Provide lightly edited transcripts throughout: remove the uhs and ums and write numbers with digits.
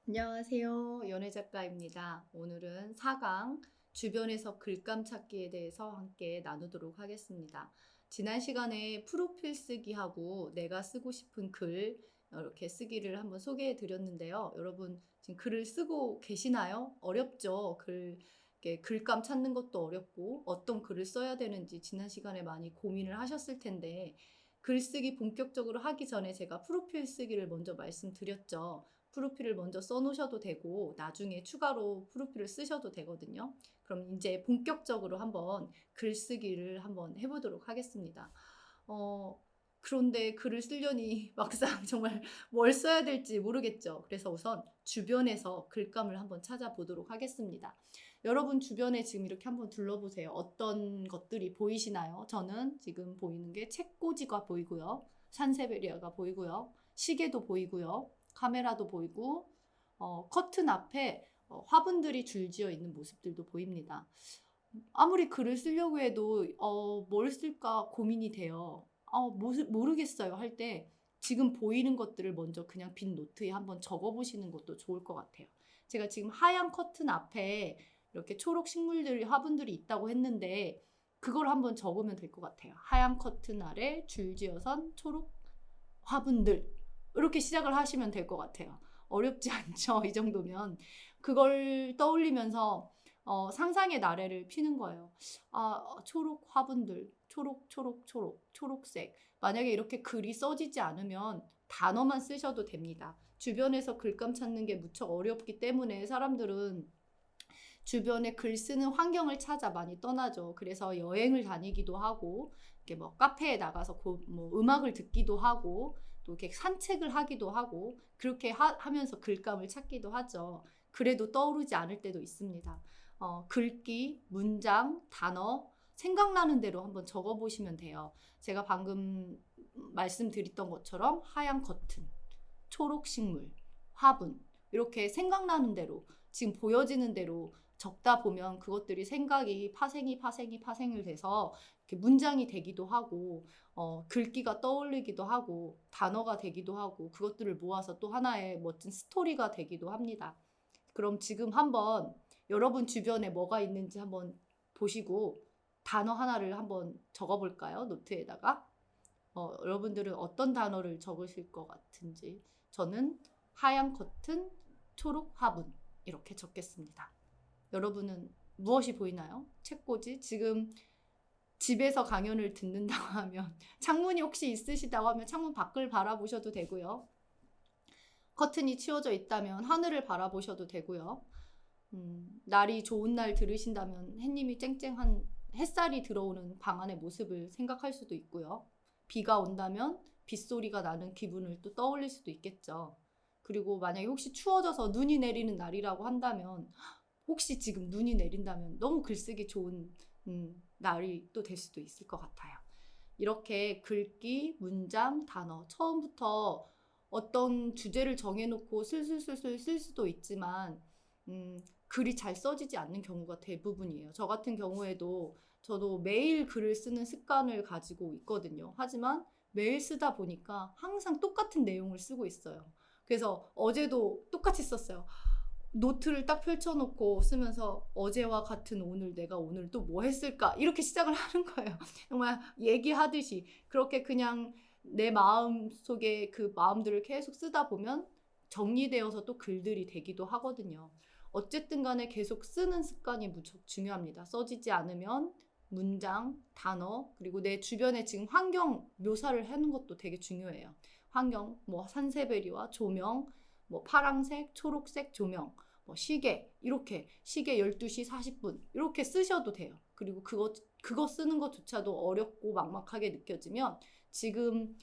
안녕하세요. 연애 작가입니다. 오늘은 4강 주변에서 글감 찾기에 대해서 함께 나누도록 하겠습니다. 지난 시간에 프로필 쓰기하고 내가 쓰고 싶은 글 이렇게 쓰기를 한번 소개해 드렸는데요. 여러분 지금 글을 쓰고 계시나요? 어렵죠? 이렇게 글감 찾는 것도 어렵고 어떤 글을 써야 되는지 지난 시간에 많이 고민을 하셨을 텐데 글쓰기 본격적으로 하기 전에 제가 프로필 쓰기를 먼저 말씀드렸죠. 프로필을 먼저 써놓으셔도 되고 나중에 추가로 프로필을 쓰셔도 되거든요. 그럼 이제 본격적으로 한번 글쓰기를 한번 해보도록 하겠습니다. 그런데 글을 쓰려니 막상 정말 뭘 써야 될지 모르겠죠. 그래서 우선 주변에서 글감을 한번 찾아보도록 하겠습니다. 여러분 주변에 지금 이렇게 한번 둘러보세요. 어떤 것들이 보이시나요? 저는 지금 보이는 게 책꽂이가 보이고요. 산세베리아가 보이고요. 시계도 보이고요. 카메라도 보이고 커튼 앞에 화분들이 줄지어 있는 모습들도 보입니다. 아무리 글을 쓰려고 해도 뭘 쓸까 고민이 돼요. 모르겠어요 할 때 지금 보이는 것들을 먼저 그냥 빈 노트에 한번 적어보시는 것도 좋을 것 같아요. 제가 지금 하얀 커튼 앞에 이렇게 초록 식물들이 화분들이 있다고 했는데 그걸 한번 적으면 될 것 같아요. 하얀 커튼 아래 줄지어선 초록 화분들 이렇게 시작을 하시면 될 것 같아요. 어렵지 않죠? 이 정도면 그걸 떠올리면서 상상의 나래를 피는 거예요. 초록 화분들, 초록, 초록, 초록, 초록색. 만약에 이렇게 글이 써지지 않으면 단어만 쓰셔도 됩니다. 주변에서 글감 찾는 게 무척 어렵기 때문에 사람들은 주변에 글 쓰는 환경을 찾아 많이 떠나죠. 그래서 여행을 다니기도 하고, 이렇게 뭐 카페에 나가서 뭐 음악을 듣기도 하고, 또 이렇게 산책을 하기도 하고, 그렇게 하면서 글감을 찾기도 하죠. 그래도 떠오르지 않을 때도 있습니다. 글귀, 문장, 단어, 생각나는 대로 한번 적어보시면 돼요. 제가 방금 말씀드렸던 것처럼 하얀 커튼, 초록 식물, 화분, 이렇게 생각나는 대로, 지금 보여지는 대로 적다 보면 그것들이 생각이 파생을 돼서 이렇게 문장이 되기도 하고, 글귀가 떠올리기도 하고, 단어가 되기도 하고, 그것들을 모아서 또 하나의 멋진 스토리가 되기도 합니다. 그럼 지금 한번 여러분 주변에 뭐가 있는지 한번 보시고 단어 하나를 한번 적어볼까요? 노트에다가. 여러분들은 어떤 단어를 적으실 것 같은지. 저는 하얀 커튼, 초록 화분 이렇게 적겠습니다. 여러분은 무엇이 보이나요? 책꽂이? 지금 집에서 강연을 듣는다고 하면 창문이 혹시 있으시다고 하면 창문 밖을 바라보셔도 되고요. 커튼이 치워져 있다면 하늘을 바라보셔도 되고요. 날이 좋은 날 들으신다면 햇님이 쨍쨍한 햇살이 들어오는 방 안의 모습을 생각할 수도 있고요. 비가 온다면 빗소리가 나는 기분을 또 떠올릴 수도 있겠죠. 그리고 만약에 혹시 추워져서 눈이 내리는 날이라고 한다면 혹시 지금 눈이 내린다면 너무 글쓰기 좋은 날이 또 될 수도 있을 것 같아요. 이렇게 글귀, 문장, 단어 처음부터 어떤 주제를 정해놓고 슬슬슬슬 쓸 수도 있지만 글이 잘 써지지 않는 경우가 대부분이에요. 저 같은 경우에도 저도 매일 글을 쓰는 습관을 가지고 있거든요. 하지만 매일 쓰다 보니까 항상 똑같은 내용을 쓰고 있어요. 그래서 어제도 똑같이 썼어요. 노트를 딱 펼쳐놓고 쓰면서 어제와 같은 오늘 내가 오늘 또 뭐 했을까 이렇게 시작을 하는 거예요. 정말 얘기하듯이 그렇게 그냥 내 마음 속에 그 마음들을 계속 쓰다 보면 정리되어서 또 글들이 되기도 하거든요. 어쨌든 간에 계속 쓰는 습관이 무척 중요합니다. 써지지 않으면 문장, 단어, 그리고 내 주변에 지금 환경 묘사를 하는 것도 되게 중요해요. 환경, 뭐 산세베리와 조명, 뭐 파랑색, 초록색 조명, 뭐 시계, 이렇게 시계 12시 40분 이렇게 쓰셔도 돼요. 그리고 그거 쓰는 것조차도 어렵고 막막하게 느껴지면 지금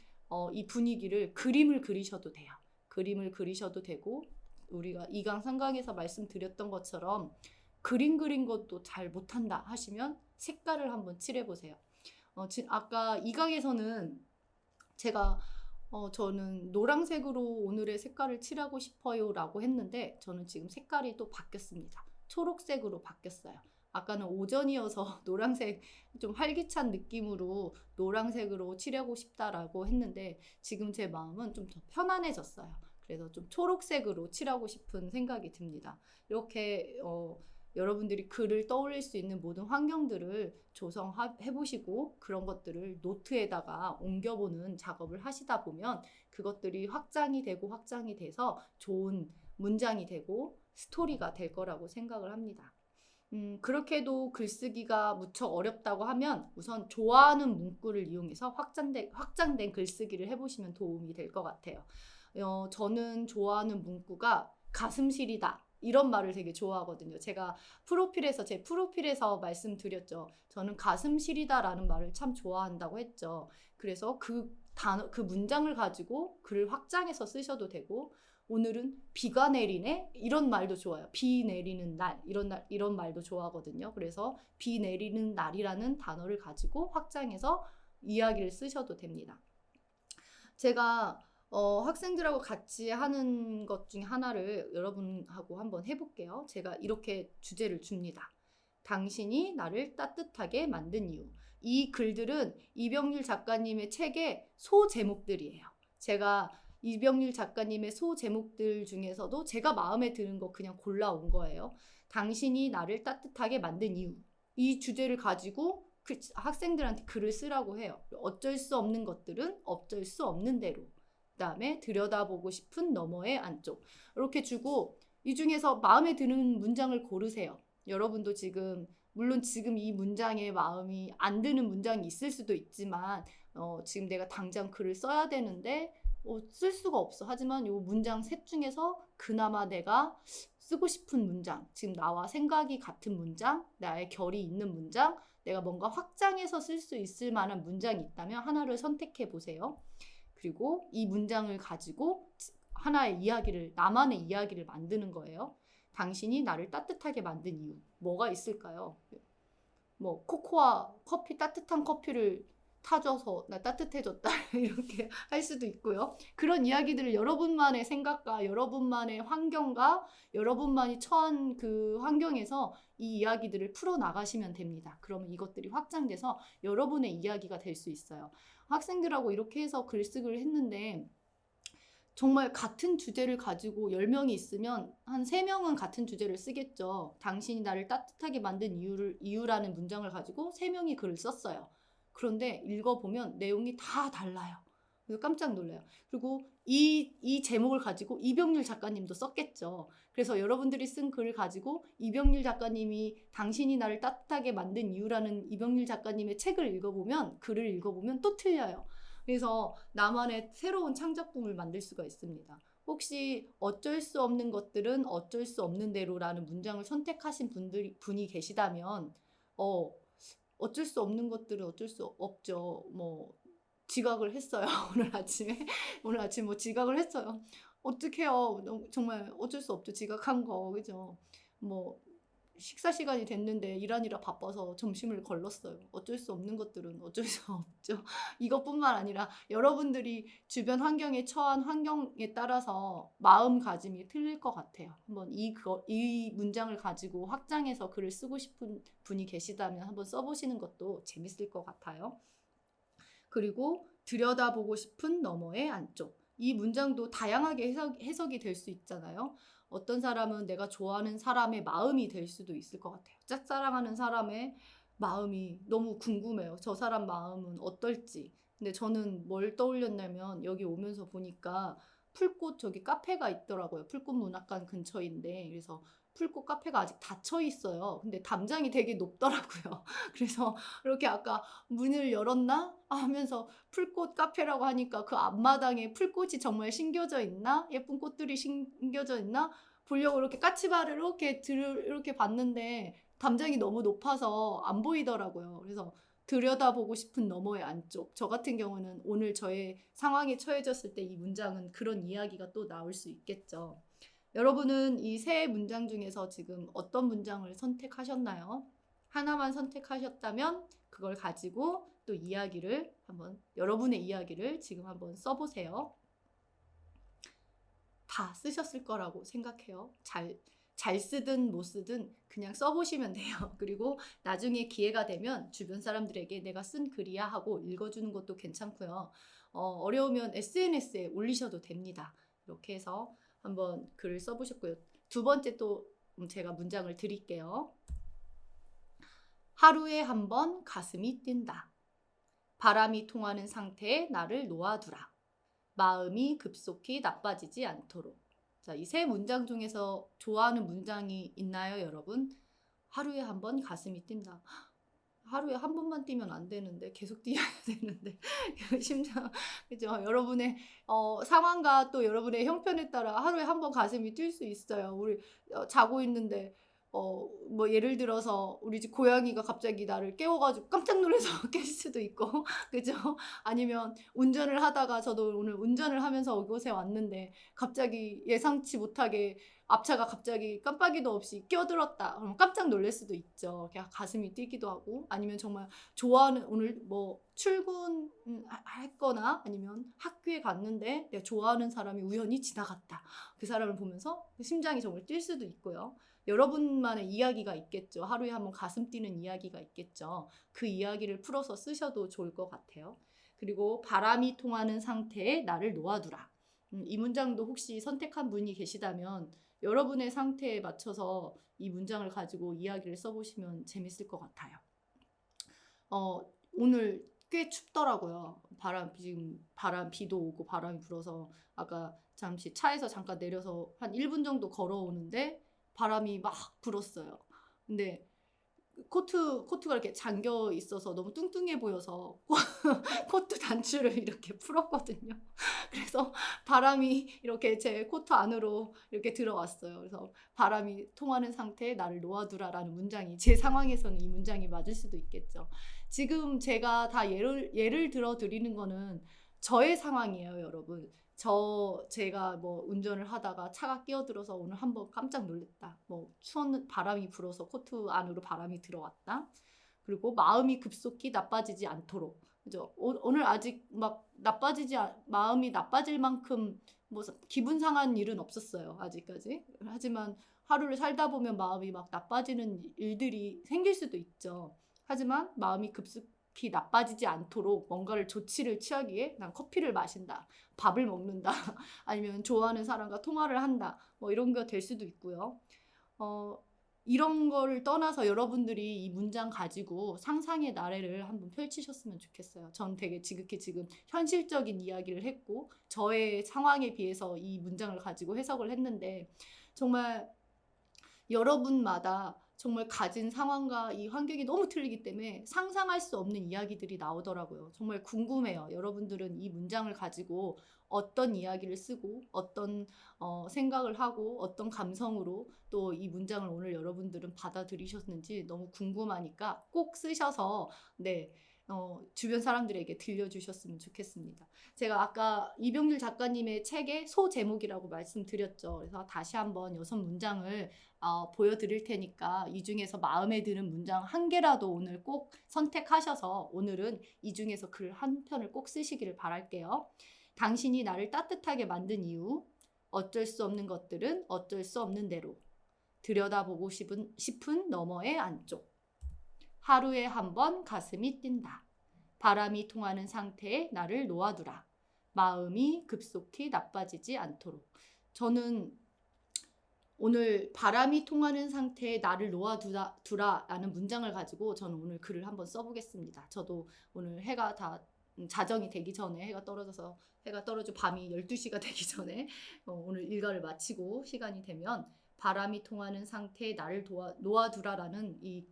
이 분위기를 그림을 그리셔도 돼요. 그림을 그리셔도 되고 우리가 2강, 3강에서 말씀드렸던 것처럼 그림 그린 것도 잘 못한다 하시면 색깔을 한번 칠해보세요. 아까 2강에서는 제가 저는 노란색으로 오늘의 색깔을 칠하고 싶어요 라고 했는데 저는 지금 색깔이 또 바뀌었습니다. 초록색으로 바뀌었어요. 아까는 오전이어서 노란색 좀 활기찬 느낌으로 노란색으로 칠하고 싶다라고 했는데 지금 제 마음은 좀 더 편안해졌어요. 그래서 좀 초록색으로 칠하고 싶은 생각이 듭니다. 이렇게 여러분들이 글을 떠올릴 수 있는 모든 환경들을 조성해 보시고 그런 것들을 노트에다가 옮겨보는 작업을 하시다 보면 그것들이 확장이 되고 확장이 돼서 좋은 문장이 되고 스토리가 될 거라고 생각을 합니다. 그렇게도 글쓰기가 무척 어렵다고 하면 우선 좋아하는 문구를 이용해서 확장된 글쓰기를 해보시면 도움이 될 것 같아요. 저는 좋아하는 문구가 가슴 시리다. 이런 말을 되게 좋아하거든요. 제가 제 프로필에서 말씀드렸죠. 저는 가슴 시리다라는 말을 참 좋아한다고 했죠. 그래서 그 문장을 가지고 글을 확장해서 쓰셔도 되고, 오늘은 비가 내리네? 이런 말도 좋아요. 비 내리는 날, 이런 말도 좋아하거든요. 그래서 비 내리는 날이라는 단어를 가지고 확장해서 이야기를 쓰셔도 됩니다. 제가 학생들하고 같이 하는 것 중에 하나를 여러분하고 한번 해볼게요. 제가 이렇게 주제를 줍니다. 당신이 나를 따뜻하게 만든 이유. 이 글들은 이병률 작가님의 책의 소제목들이에요. 제가 이병률 작가님의 소제목들 중에서도 제가 마음에 드는 거 그냥 골라온 거예요. 당신이 나를 따뜻하게 만든 이유. 이 주제를 가지고 학생들한테 글을 쓰라고 해요. 어쩔 수 없는 것들은 어쩔 수 없는 대로. 그다음에 들여다보고 싶은 너머의 안쪽. 이렇게 주고 이 중에서 마음에 드는 문장을 고르세요. 여러분도 물론 지금 이 문장에 마음이 안 드는 문장이 있을 수도 있지만 지금 내가 당장 글을 써야 되는데 쓸 수가 없어. 하지만 이 문장 셋 중에서 그나마 내가 쓰고 싶은 문장, 지금 나와 생각이 같은 문장, 나의 결이 있는 문장, 내가 뭔가 확장해서 쓸 수 있을 만한 문장이 있다면 하나를 선택해 보세요. 그리고 이 문장을 가지고 나만의 이야기를 만드는 거예요. 당신이 나를 따뜻하게 만든 이유. 뭐가 있을까요? 커피, 따뜻한 커피를 타줘서 나 따뜻해졌다 이렇게 할 수도 있고요. 그런 이야기들을 여러분만의 생각과 여러분만의 환경과 여러분만이 처한 그 환경에서 이 이야기들을 풀어나가시면 됩니다. 그러면 이것들이 확장돼서 여러분의 이야기가 될 수 있어요. 학생들하고 이렇게 해서 글쓰기를 했는데 정말 같은 주제를 가지고 10명이 있으면 한 3명은 같은 주제를 쓰겠죠. 당신이 나를 따뜻하게 만든 이유라는 문장을 가지고 3명이 글을 썼어요. 그런데 읽어보면 내용이 다 달라요. 그래서 깜짝 놀라요. 그리고 이 제목을 가지고 이병률 작가님도 썼겠죠. 그래서 여러분들이 쓴 글을 가지고 이병률 작가님이 당신이 나를 따뜻하게 만든 이유라는 이병률 작가님의 글을 읽어보면 또 틀려요. 그래서 나만의 새로운 창작품을 만들 수가 있습니다. 혹시 어쩔 수 없는 것들은 어쩔 수 없는 대로라는 문장을 선택하신 분이 계시다면 어쩔 수 없는 것들은 어쩔 수 없죠. 지각을 했어요. 오늘 아침 지각을 했어요. 어떡해요. 정말 어쩔 수 없죠. 지각한 거. 그죠? 식사 시간이 됐는데 일하느라 바빠서 점심을 걸렀어요. 어쩔 수 없는 것들은 어쩔 수 없죠. 이것뿐만 아니라 여러분들이 주변 환경에 처한 환경에 따라서 마음가짐이 틀릴 것 같아요. 한번 이 문장을 가지고 확장해서 글을 쓰고 싶은 분이 계시다면 한번 써보시는 것도 재밌을 것 같아요. 그리고 들여다보고 싶은 너머의 안쪽. 이 문장도 다양하게 해석이 될 수 있잖아요. 어떤 사람은 내가 좋아하는 사람의 마음이 될 수도 있을 것 같아요. 짝사랑하는 사람의 마음이 너무 궁금해요. 저 사람 마음은 어떨지. 근데 저는 뭘 떠올렸냐면 여기 오면서 보니까 저기 카페가 있더라고요. 풀꽃 문학관 근처인데 그래서 풀꽃 카페가 아직 닫혀 있어요. 근데 담장이 되게 높더라고요. 그래서 이렇게 아까 문을 열었나 하면서 풀꽃 카페라고 하니까 그 앞마당에 풀꽃이 정말 심겨져 있나? 예쁜 꽃들이 심겨져 있나? 보려고 이렇게 까치발을 이렇게 봤는데 담장이 너무 높아서 안 보이더라고요. 그래서 들여다보고 싶은 너머의 안쪽. 저 같은 경우는 오늘 저의 상황에 처해졌을 때 이 문장은 그런 이야기가 또 나올 수 있겠죠. 여러분은 이 세 문장 중에서 지금 어떤 문장을 선택하셨나요? 하나만 선택하셨다면 그걸 가지고 또 여러분의 이야기를 지금 한번 써보세요. 다 쓰셨을 거라고 생각해요. 잘 쓰든 못 쓰든 그냥 써보시면 돼요. 그리고 나중에 기회가 되면 주변 사람들에게 내가 쓴 글이야 하고 읽어주는 것도 괜찮고요. 어려우면 SNS에 올리셔도 됩니다. 이렇게 해서 한번 글을 써보셨고요. 두 번째 또 제가 문장을 드릴게요. 하루에 한 번 가슴이 뛴다. 바람이 통하는 상태에 나를 놓아두라. 마음이 급속히 나빠지지 않도록. 자, 이 세 문장 중에서 좋아하는 문장이 있나요, 여러분? 하루에 한 번 가슴이 뛴다. 하루에 한 번만 뛰면 안 되는데 계속 뛰어야 되는데 심장 그죠? 여러분의 상황과 또 여러분의 형편에 따라 하루에 한 번 가슴이 뛸 수 있어요. 우리 자고 있는데 뭐 예를 들어서 우리 집 고양이가 갑자기 나를 깨워가지고 깜짝 놀라서 깰 수도 있고 그죠? 아니면 운전을 하다가 저도 오늘 운전을 하면서 이곳에 왔는데 갑자기 예상치 못하게 앞차가 갑자기 깜빡이도 없이 끼어들었다. 그럼 깜짝 놀랄 수도 있죠. 그냥 가슴이 뛰기도 하고 아니면 정말 좋아하는 오늘 뭐 출근할 거나 아니면 학교에 갔는데 내가 좋아하는 사람이 우연히 지나갔다. 그 사람을 보면서 심장이 정말 뛸 수도 있고요. 여러분만의 이야기가 있겠죠. 하루에 한 번 가슴 뛰는 이야기가 있겠죠. 그 이야기를 풀어서 쓰셔도 좋을 것 같아요. 그리고 바람이 통하는 상태에 나를 놓아두라. 이 문장도 혹시 선택한 분이 계시다면 여러분의 상태에 맞춰서 이 문장을 가지고 이야기를 써보시면 재밌을 것 같아요. 오늘 꽤 춥더라고요. 비도 오고 바람이 불어서 아까 잠시 차에서 잠깐 내려서 한 1분 정도 걸어오는데 바람이 막 불었어요. 근데 코트가 이렇게 잠겨 있어서 너무 뚱뚱해 보여서 코트 단추를 이렇게 풀었거든요. 그래서 바람이 이렇게 제 코트 안으로 이렇게 들어왔어요. 그래서 바람이 통하는 상태에 나를 놓아두라라는 문장이 제 상황에서는 이 문장이 맞을 수도 있겠죠. 지금 제가 다 예를 들어 드리는 거는 저의 상황이에요, 여러분. 제가 뭐 운전을 하다가 차가 끼어들어서 오늘 한번 깜짝 놀랐다. 뭐 추운 바람이 불어서 코트 안으로 바람이 들어왔다. 그리고 마음이 급속히 나빠지지 않도록. 그죠? 오늘 아직 막 마음이 나빠질 만큼 뭐 기분 상한 일은 없었어요. 아직까지. 하지만 하루를 살다 보면 마음이 막 나빠지는 일들이 생길 수도 있죠. 하지만 마음이 급속히 나빠지지 않도록 뭔가를 조치를 취하기에 난 커피를 마신다. 밥을 먹는다. 아니면 좋아하는 사람과 통화를 한다. 뭐 이런 거 될 수도 있고요. 이런 거를 떠나서 여러분들이 이 문장 가지고 상상의 나래를 한번 펼치셨으면 좋겠어요. 전 되게 지극히 지금 현실적인 이야기를 했고 저의 상황에 비해서 이 문장을 가지고 해석을 했는데 정말 여러분마다 정말 가진 상황과 이 환경이 너무 틀리기 때문에 상상할 수 없는 이야기들이 나오더라고요. 정말 궁금해요. 여러분들은 이 문장을 가지고 어떤 이야기를 쓰고 어떤 생각을 하고 어떤 감성으로 또 이 문장을 오늘 여러분들은 받아들이셨는지 너무 궁금하니까 꼭 쓰셔서 주변 사람들에게 들려주셨으면 좋겠습니다. 제가 아까 이병률 작가님의 책의 소제목이라고 말씀드렸죠. 그래서 다시 한번 6문장을 보여드릴 테니까 이 중에서 마음에 드는 문장 한 개라도 오늘 꼭 선택하셔서 오늘은 이 중에서 글 한 편을 꼭 쓰시기를 바랄게요. 당신이 나를 따뜻하게 만든 이유, 어쩔 수 없는 것들은 어쩔 수 없는 대로, 들여다보고 싶은 너머의 안쪽, 하루에 한 번 가슴이 뛴다. 바람이 통하는 상태에 나를 놓아두라. 마음이 급속히 나빠지지 않도록. 저는 오늘 바람이 통하는 상태에 나를 놓아두라라는 문장을 가지고 저는 오늘 글을 한번 써보겠습니다. 저도 오늘 해가 다 자정이 되기 전에 해가 떨어져 밤이 12시가 되기 전에 오늘 일과를 마치고 시간이 되면 바람이 통하는 상태에 나를 놓아두라라는 이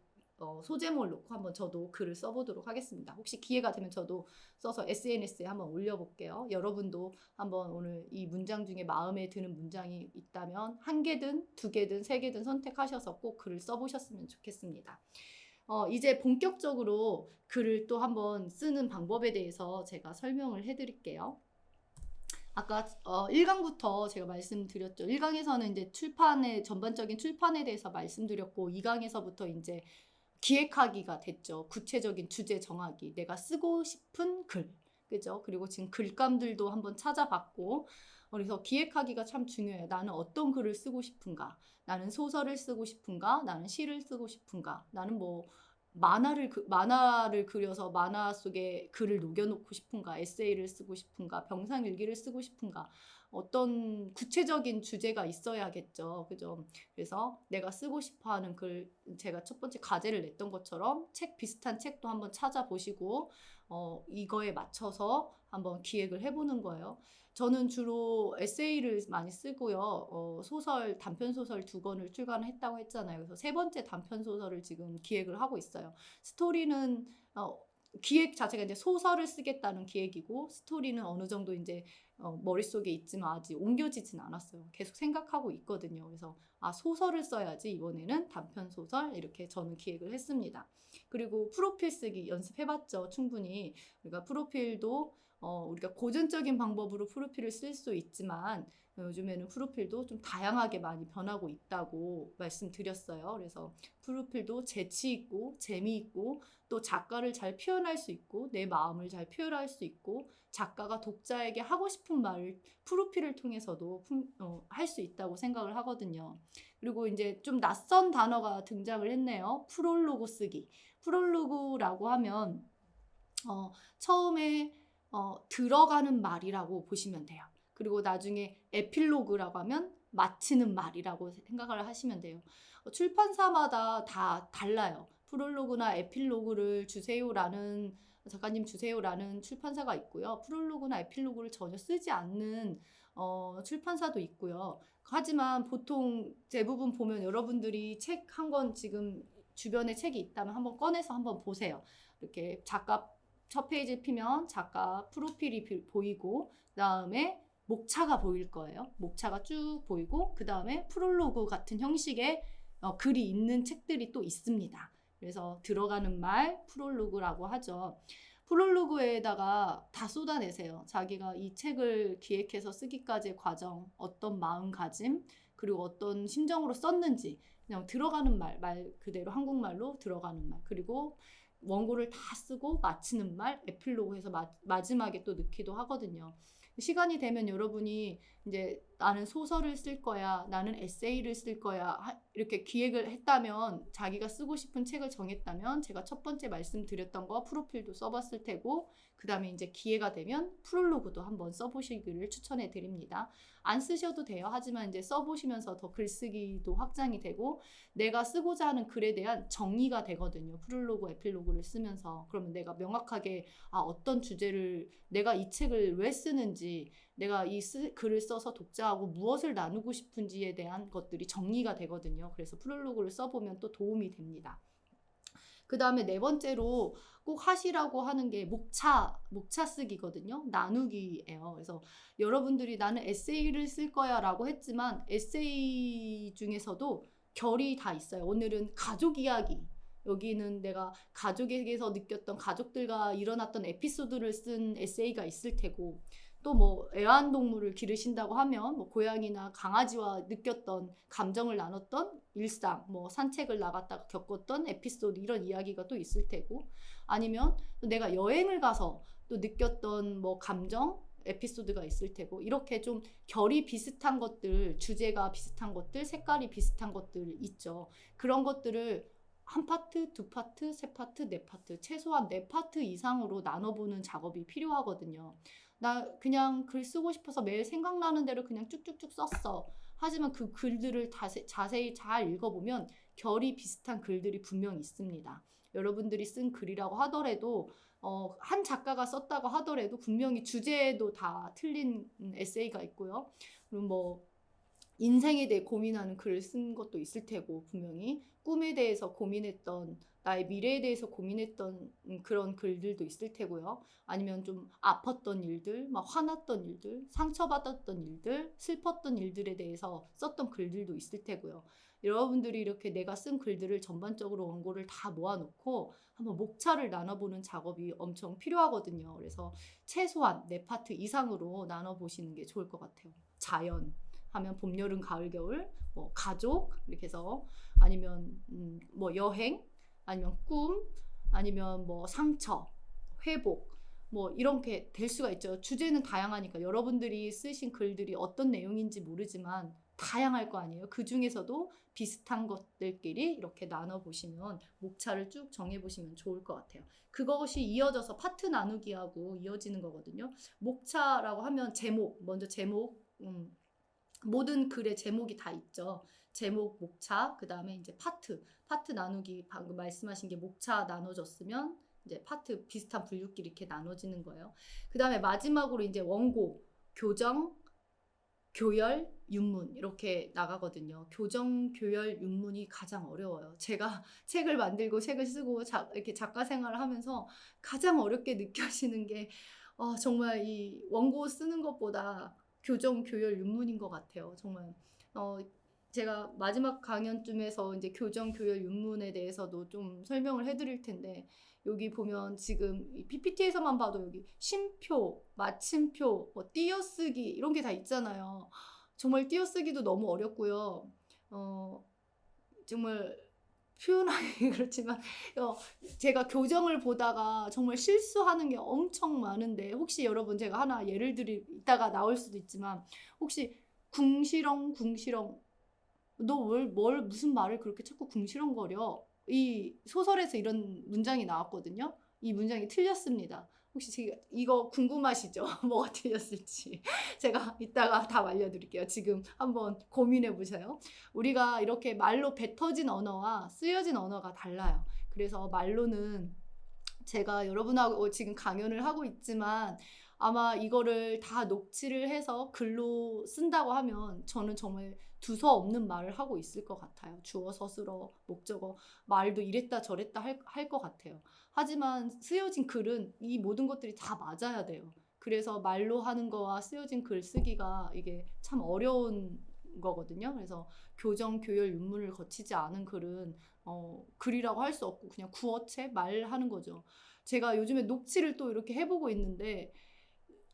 소제목을 놓고 한번 저도 글을 써보도록 하겠습니다. 혹시 기회가 되면 저도 써서 SNS에 한번 올려볼게요. 여러분도 한번 오늘 이 문장 중에 마음에 드는 문장이 있다면 한 개든 두 개든 세 개든 선택하셔서 꼭 글을 써보셨으면 좋겠습니다. 이제 본격적으로 글을 또 한번 쓰는 방법에 대해서 제가 설명을 해드릴게요. 아까 1강부터 제가 말씀드렸죠. 1강에서는 이제 전반적인 출판에 대해서 말씀드렸고 2강에서부터 이제 기획하기가 됐죠. 구체적인 주제 정하기, 내가 쓰고 싶은 글, 그죠? 그리고 지금 글감들도 한번 찾아봤고, 그래서 기획하기가 참 중요해요. 나는 어떤 글을 쓰고 싶은가? 나는 소설을 쓰고 싶은가? 나는 시를 쓰고 싶은가? 나는 뭐 만화를 그려서 만화 속에 글을 녹여놓고 싶은가, 에세이를 쓰고 싶은가, 병상일기를 쓰고 싶은가, 어떤 구체적인 주제가 있어야겠죠. 그죠? 그래서 내가 쓰고 싶어 하는 글, 제가 첫 번째 과제를 냈던 것처럼 비슷한 책도 한번 찾아보시고, 이거에 맞춰서 한번 기획을 해보는 거예요. 저는 주로 에세이를 많이 쓰고요. 단편소설 2권을 출간했다고 했잖아요. 그래서 3번째 단편소설을 지금 기획을 하고 있어요. 스토리는, 기획 자체가 이제 소설을 쓰겠다는 기획이고, 스토리는 어느 정도 이제 머릿속에 있지만 아직 옮겨지진 않았어요. 계속 생각하고 있거든요. 그래서 소설을 써야지 이번에는 단편소설 이렇게 저는 기획을 했습니다. 그리고 프로필 쓰기 연습해봤죠. 충분히. 우리가 프로필도 우리가 고전적인 방법으로 프로필을 쓸 수 있지만 요즘에는 프로필도 좀 다양하게 많이 변하고 있다고 말씀드렸어요. 그래서 프로필도 재치 있고 재미있고 또 작가를 잘 표현할 수 있고 내 마음을 잘 표현할 수 있고 작가가 독자에게 하고 싶은 말을 프로필을 통해서도 할 수 있다고 생각을 하거든요. 그리고 이제 좀 낯선 단어가 등장을 했네요. 프롤로그 쓰기. 프롤로그라고 하면 처음에 들어가는 말이라고 보시면 돼요. 그리고 나중에 에필로그라고 하면 마치는 말이라고 생각을 하시면 돼요. 출판사마다 다 달라요. 프롤로그나 에필로그를 주세요라는 작가님 주세요라는 출판사가 있고요. 프롤로그나 에필로그를 전혀 쓰지 않는 출판사도 있고요. 하지만 보통 대부분 보면 여러분들이 책 한 권 지금 주변에 책이 있다면 한번 꺼내서 한번 보세요. 이렇게 작가 첫 페이지 피면 작가 프로필이 보이고 그 다음에 목차가 보일 거예요. 목차가 쭉 보이고 그 다음에 프롤로그 같은 형식의 글이 있는 책들이 또 있습니다. 그래서 들어가는 말 프롤로그라고 하죠. 프롤로그에다가 다 쏟아내세요. 자기가 이 책을 기획해서 쓰기까지의 과정, 어떤 마음가짐, 그리고 어떤 심정으로 썼는지 그냥 들어가는 말 그대로 한국말로 들어가는 말, 그리고 원고를 다 쓰고 마치는 말, 에필로그해서 마지막에 또 넣기도 하거든요. 시간이 되면 여러분이 이제 나는 소설을 쓸 거야, 나는 에세이를 쓸 거야 이렇게 기획을 했다면, 자기가 쓰고 싶은 책을 정했다면 제가 첫 번째 말씀드렸던 거 프로필도 써봤을 테고, 그 다음에 이제 기회가 되면 프롤로그도 한번 써보시기를 추천해 드립니다. 안 쓰셔도 돼요. 하지만 이제 써보시면서 더 글쓰기도 확장이 되고 내가 쓰고자 하는 글에 대한 정의가 되거든요. 프롤로그, 에필로그를 쓰면서. 그러면 내가 명확하게 어떤 주제를, 내가 이 책을 왜 쓰는지, 내가 이 글을 써서 독자하고 무엇을 나누고 싶은지에 대한 것들이 정리가 되거든요. 그래서 프롤로그를 써보면 또 도움이 됩니다. 그 다음에 4번째로 꼭 하시라고 하는 게 목차 쓰기거든요. 나누기예요. 그래서 여러분들이 나는 에세이를 쓸 거야 라고 했지만 에세이 중에서도 결이 다 있어요. 오늘은 가족 이야기, 여기는 내가 가족에게서 느꼈던, 가족들과 일어났던 에피소드를 쓴 에세이가 있을 테고, 또 뭐 애완동물을 기르신다고 하면 뭐 고양이나 강아지와 느꼈던 감정을 나눴던 일상, 뭐 산책을 나갔다가 겪었던 에피소드, 이런 이야기가 또 있을 테고, 아니면 또 내가 여행을 가서 또 느꼈던 뭐 감정, 에피소드가 있을 테고, 이렇게 좀 결이 비슷한 것들, 주제가 비슷한 것들, 색깔이 비슷한 것들 있죠. 그런 것들을 한 파트, 2파트, 3파트, 4파트, 최소한 4파트 이상으로 나눠보는 작업이 필요하거든요. 나 그냥 글 쓰고 싶어서 매일 생각나는 대로 그냥 쭉쭉쭉 썼어. 하지만 그 글들을 자세히 잘 읽어보면 결이 비슷한 글들이 분명히 있습니다. 여러분들이 쓴 글이라고 하더라도 한 작가가 썼다고 하더라도 분명히 주제도 다 틀린 에세이가 있고요. 그리고 뭐 인생에 대해 고민하는 글을 쓴 것도 있을 테고, 분명히 꿈에 대해서 고민했던, 나의 미래에 대해서 고민했던 그런 글들도 있을 테고요. 아니면 좀 아팠던 일들, 막 화났던 일들, 상처받았던 일들, 슬펐던 일들에 대해서 썼던 글들도 있을 테고요. 여러분들이 이렇게 내가 쓴 글들을 전반적으로 원고를 다 모아놓고 한번 목차를 나눠보는 작업이 엄청 필요하거든요. 그래서 최소한 4파트 이상으로 나눠보시는 게 좋을 것 같아요. 자연 하면 봄, 여름, 가을, 겨울, 뭐 가족 이렇게 해서, 아니면 뭐 여행, 아니면 꿈, 아니면 뭐 상처, 회복, 뭐 이렇게 될 수가 있죠. 주제는 다양하니까 여러분들이 쓰신 글들이 어떤 내용인지 모르지만 다양할 거 아니에요. 그 중에서도 비슷한 것들끼리 이렇게 나눠보시면 목차를 쭉 정해보시면 좋을 것 같아요. 그것이 이어져서 파트 나누기하고 이어지는 거거든요. 목차라고 하면 제목, 먼저 제목, 모든 글의 제목이 다 있죠. 제목, 목차, 그 다음에 이제 파트 나누기, 방금 말씀하신 게 목차 나눠졌으면 이제 파트 비슷한 분류끼리 이렇게 나눠지는 거예요. 그 다음에 마지막으로 이제 원고, 교정, 교열, 윤문 이렇게 나가거든요. 교정, 교열, 윤문이 가장 어려워요. 제가 책을 만들고 책을 쓰고 이렇게 작가 생활을 하면서 가장 어렵게 느껴지는 게 정말 이 원고 쓰는 것보다 교정, 교열, 윤문인 것 같아요. 정말 제가 마지막 강연쯤에서 이제 교정, 교열, 윤문에 대해서도 좀 설명을 해드릴 텐데 여기 보면 지금 이 PPT에서만 봐도 여기 쉼표, 마침표, 뭐 띄어쓰기 이런 게 다 있잖아요. 정말 띄어쓰기도 너무 어렵고요. 정말 표현하기 그렇지만 제가 교정을 보다가 정말 실수하는 게 엄청 많은데 혹시 여러분 제가 하나 예를 이따가 나올 수도 있지만 혹시 궁시렁 너 무슨 말을 그렇게 자꾸 궁시렁거려? 이 소설에서 이런 문장이 나왔거든요. 이 문장이 틀렸습니다. 혹시 지금 이거 궁금하시죠? 뭐가 틀렸을지. 제가 이따가 다 알려드릴게요. 지금 한번 고민해 보세요. 우리가 이렇게 말로 뱉어진 언어와 쓰여진 언어가 달라요. 그래서 말로는 제가 여러분하고 지금 강연을 하고 있지만 아마 이거를 다 녹취를 해서 글로 쓴다고 하면 저는 정말 두서 없는 말을 하고 있을 것 같아요. 주어, 서술어, 목적어, 말도 이랬다 저랬다 할 것 같아요. 하지만 쓰여진 글은 이 모든 것들이 다 맞아야 돼요. 그래서 말로 하는 거와 쓰여진 글 쓰기가 이게 참 어려운 거거든요. 그래서 교정, 교열, 윤문을 거치지 않은 글은 글이라고 할 수 없고 그냥 구어체, 말하는 거죠. 제가 요즘에 녹취를 또 이렇게 해보고 있는데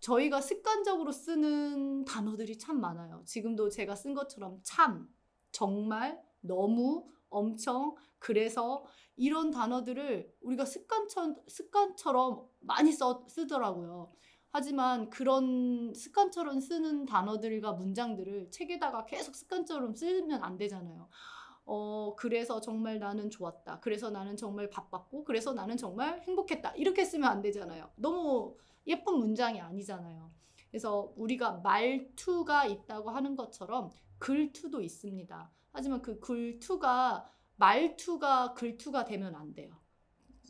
저희가 습관적으로 쓰는 단어들이 참 많아요. 지금도 제가 쓴 것처럼 참, 정말, 너무, 엄청, 그래서 이런 단어들을 우리가 습관처럼 많이 쓰더라고요. 하지만 그런 습관처럼 쓰는 단어들과 문장들을 책에다가 계속 습관처럼 쓰면 안 되잖아요. 그래서 정말 나는 좋았다. 그래서 나는 정말 바빴고, 그래서 나는 정말 행복했다. 이렇게 쓰면 안 되잖아요. 너무 예쁜 문장이 아니잖아요. 그래서 우리가 말투가 있다고 하는 것처럼 글투도 있습니다. 하지만 그 글투가 말투가 글투가 되면 안 돼요.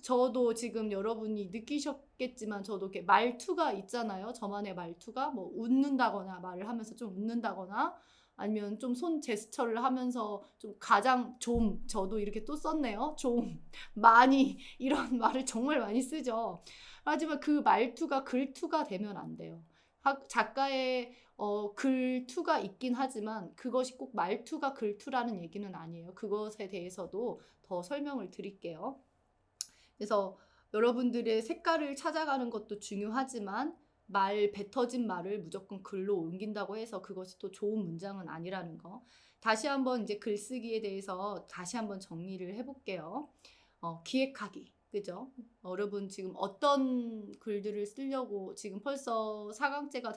저도 지금 여러분이 느끼셨겠지만 저도 이렇게 말투가 있잖아요. 저만의 말투가 뭐 웃는다거나 말을 하면서 좀 웃는다거나 아니면 좀 손 제스처를 하면서 좀 가장 좀 저도 이렇게 또 썼네요. 좀 많이 이런 말을 정말 많이 쓰죠. 하지만 그 말투가 글투가 되면 안 돼요. 작가의 글투가 있긴 하지만 그것이 꼭 말투가 글투라는 얘기는 아니에요. 그것에 대해서도 더 설명을 드릴게요. 그래서 여러분들의 색깔을 찾아가는 것도 중요하지만 뱉어진 말을 무조건 글로 옮긴다고 해서 그것이 또 좋은 문장은 아니라는 거. 다시 한번 이제 글쓰기에 대해서 다시 한번 정리를 해볼게요. 기획하기. 그죠? 여러분 지금 어떤 글들을 쓰려고 지금 벌써 4강째가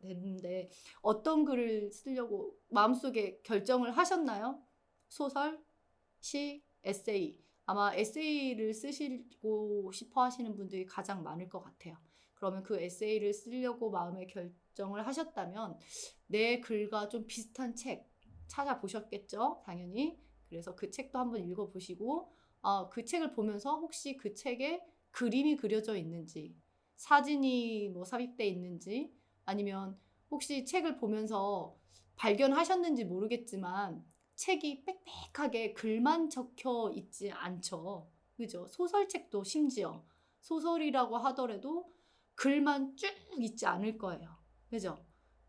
됐는데 어떤 글을 쓰려고 마음속에 결정을 하셨나요? 소설, 시, 에세이. 아마 에세이를 쓰시고 싶어 하시는 분들이 가장 많을 것 같아요. 그러면 그 에세이를 쓰려고 마음에 결정을 하셨다면 내 글과 좀 비슷한 책 찾아보셨겠죠? 당연히. 그래서 그 책도 한번 읽어보시고 그 책을 보면서 혹시 그 책에 그림이 그려져 있는지 사진이 뭐 삽입돼 있는지 아니면 혹시 책을 보면서 발견하셨는지 모르겠지만 책이 빽빽하게 글만 적혀 있지 않죠. 그죠? 소설책도 심지어 소설이라고 하더라도 글만 쭉 있지 않을 거예요. 그죠?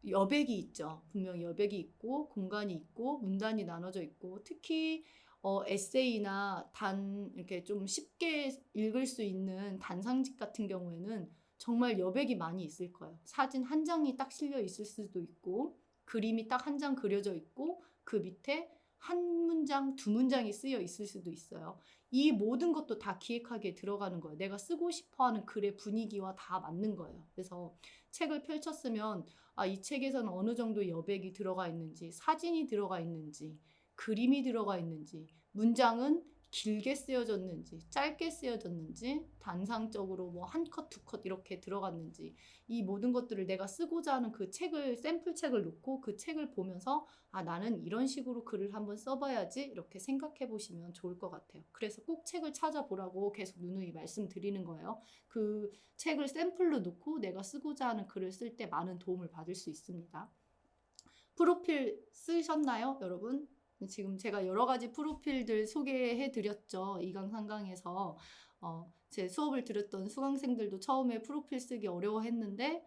여백이 있죠. 분명히 여백이 있고 공간이 있고 문단이 나눠져 있고 특히 에세이나 이렇게 좀 쉽게 읽을 수 있는 단상집 같은 경우에는 정말 여백이 많이 있을 거예요. 사진 한 장이 딱 실려 있을 수도 있고 그림이 딱 한 장 그려져 있고 그 밑에 한 문장, 두 문장이 쓰여 있을 수도 있어요. 이 모든 것도 다 기획하기에 들어가는 거예요. 내가 쓰고 싶어하는 글의 분위기와 다 맞는 거예요. 그래서 책을 펼쳤으면 이 책에서는 어느 정도 여백이 들어가 있는지, 사진이 들어가 있는지, 그림이 들어가 있는지, 문장은 길게 쓰여졌는지, 짧게 쓰여졌는지, 단상적으로 뭐 한 컷, 두 컷 이렇게 들어갔는지, 이 모든 것들을 내가 쓰고자 하는 그 책을, 샘플 책을 놓고 그 책을 보면서 나는 이런 식으로 글을 한번 써봐야지 이렇게 생각해 보시면 좋을 것 같아요. 그래서 꼭 책을 찾아보라고 계속 누누이 말씀드리는 거예요. 그 책을 샘플로 놓고 내가 쓰고자 하는 글을 쓸 때 많은 도움을 받을 수 있습니다. 프로필 쓰셨나요, 여러분? 지금 제가 여러 가지 프로필들 소개해 드렸죠. 2강, 3강에서. 제 수업을 들었던 수강생들도 처음에 프로필 쓰기 어려워했는데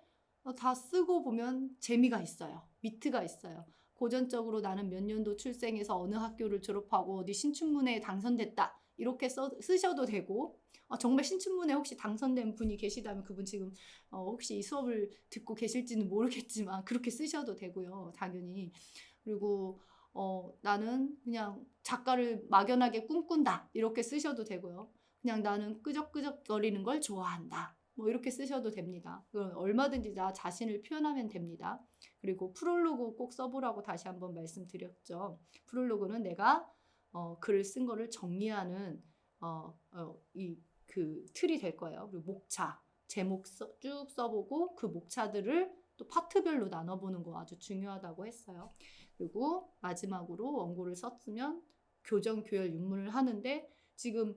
다 쓰고 보면 재미가 있어요. 미트가 있어요. 고전적으로 나는 몇 년도 출생해서 어느 학교를 졸업하고 어디 신춘문예에 당선됐다. 이렇게 쓰셔도 되고 정말 신춘문예 혹시 당선된 분이 계시다면 그분 지금 혹시 이 수업을 듣고 계실지는 모르겠지만 그렇게 쓰셔도 되고요. 당연히. 그리고 나는 그냥 작가를 막연하게 꿈꾼다. 이렇게 쓰셔도 되고요. 그냥 나는 끄적끄적거리는 걸 좋아한다. 뭐 이렇게 쓰셔도 됩니다. 그럼 얼마든지 나 자신을 표현하면 됩니다. 그리고 프롤로그 꼭 써보라고 다시 한번 말씀드렸죠. 프롤로그는 내가 글을 쓴 거를 정리하는 그 틀이 될 거예요. 그리고 목차, 제목 쭉 써보고 그 목차들을 또 파트별로 나눠보는 거 아주 중요하다고 했어요. 그리고 마지막으로 원고를 썼으면 교정, 교열, 윤문을 하는데 지금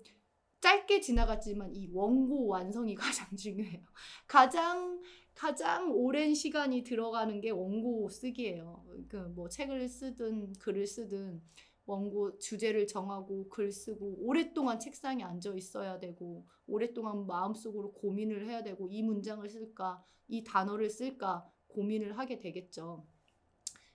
짧게 지나갔지만 이 원고 완성이 가장 중요해요. 가장 오랜 시간이 들어가는 게 원고 쓰기예요. 그 뭐 책을 쓰든 글을 쓰든 원고 주제를 정하고 글 쓰고 오랫동안 책상에 앉아 있어야 되고 오랫동안 마음속으로 고민을 해야 되고 이 문장을 쓸까 이 단어를 쓸까 고민을 하게 되겠죠.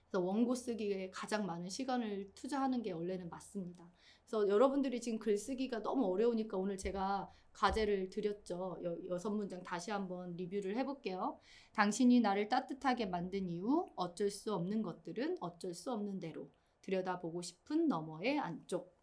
그래서 원고 쓰기에 가장 많은 시간을 투자하는 게 원래는 맞습니다. 그래서 여러분들이 지금 글쓰기가 너무 어려우니까 오늘 제가 과제를 드렸죠. 6문장 다시 한번 리뷰를 해볼게요. 당신이 나를 따뜻하게 만든 이유, 어쩔 수 없는 것들은 어쩔 수 없는 대로, 들여다보고 싶은 너머의 안쪽.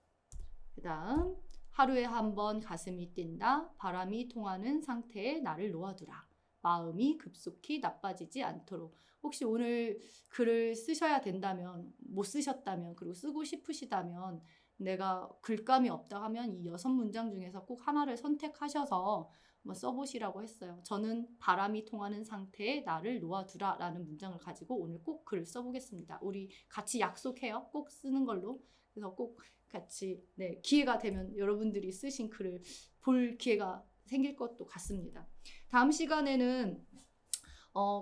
그 다음 하루에 한 번 가슴이 뛴다. 바람이 통하는 상태에 나를 놓아두라. 마음이 급속히 나빠지지 않도록. 혹시 오늘 글을 쓰셔야 된다면 못 쓰셨다면 그리고 쓰고 싶으시다면 내가 글감이 없다 하면 이 6문장 중에서 꼭 하나를 선택하셔서 한번 써보시라고 했어요. 저는 바람이 통하는 상태에 나를 놓아두라 라는 문장을 가지고 오늘 꼭 글을 써보겠습니다. 우리 같이 약속해요. 꼭 쓰는 걸로. 그래서 꼭 같이 기회가 되면 여러분들이 쓰신 글을 볼 기회가 생길 것도 같습니다. 다음 시간에는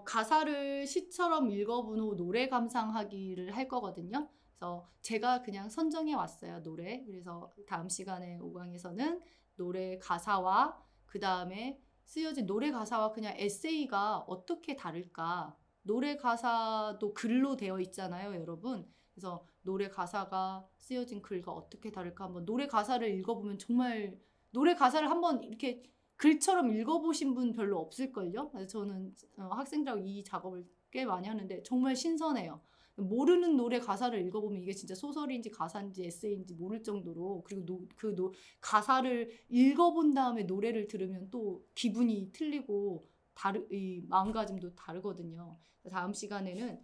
가사를 시처럼 읽어본 후 노래 감상하기를 할 거거든요. 그래서 제가 그냥 선정해 왔어요, 노래. 그래서 다음 시간에 5강에서는 노래 가사와 그 다음에 쓰여진 노래 가사와 그냥 에세이가 어떻게 다를까. 노래 가사도 글로 되어 있잖아요, 여러분. 그래서 노래 가사가 쓰여진 글과 어떻게 다를까 한번 노래 가사를 읽어보면 정말 노래 가사를 한번 이렇게 글처럼 읽어보신 분 별로 없을걸요? 그래서 저는 학생들하고 이 작업을 꽤 많이 하는데 정말 신선해요. 모르는 노래 가사를 읽어보면 이게 진짜 소설인지 가사인지 에세이인지 모를 정도로 그리고 가사를 읽어본 다음에 노래를 들으면 또 기분이 틀리고 이 마음가짐도 다르거든요. 다음 시간에는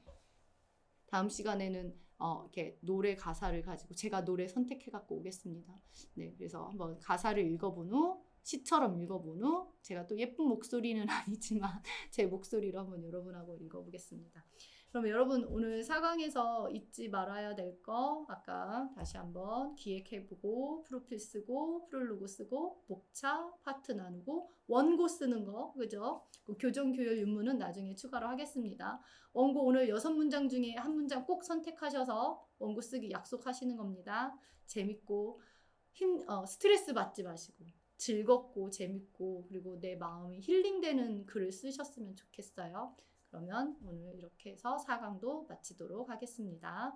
이렇게 노래 가사를 가지고 제가 노래 선택해 갖고 오겠습니다. 네, 그래서 한번 가사를 읽어본 후 시처럼 읽어본 후 제가 또 예쁜 목소리는 아니지만 제 목소리로 한번 여러분하고 읽어보겠습니다. 그럼 여러분 오늘 4강에서 잊지 말아야 될 거 아까 다시 한번 기획해보고 프로필 쓰고 프롤로그 쓰고 목차 파트 나누고 원고 쓰는 거 그죠? 교정 교열 윤문은 나중에 추가로 하겠습니다. 원고 오늘 6문장 중에 한 문장 꼭 선택하셔서 원고 쓰기 약속하시는 겁니다. 재밌고 스트레스 받지 마시고 즐겁고 재밌고 그리고 내 마음이 힐링되는 글을 쓰셨으면 좋겠어요. 그러면 오늘 이렇게 해서 4강도 마치도록 하겠습니다.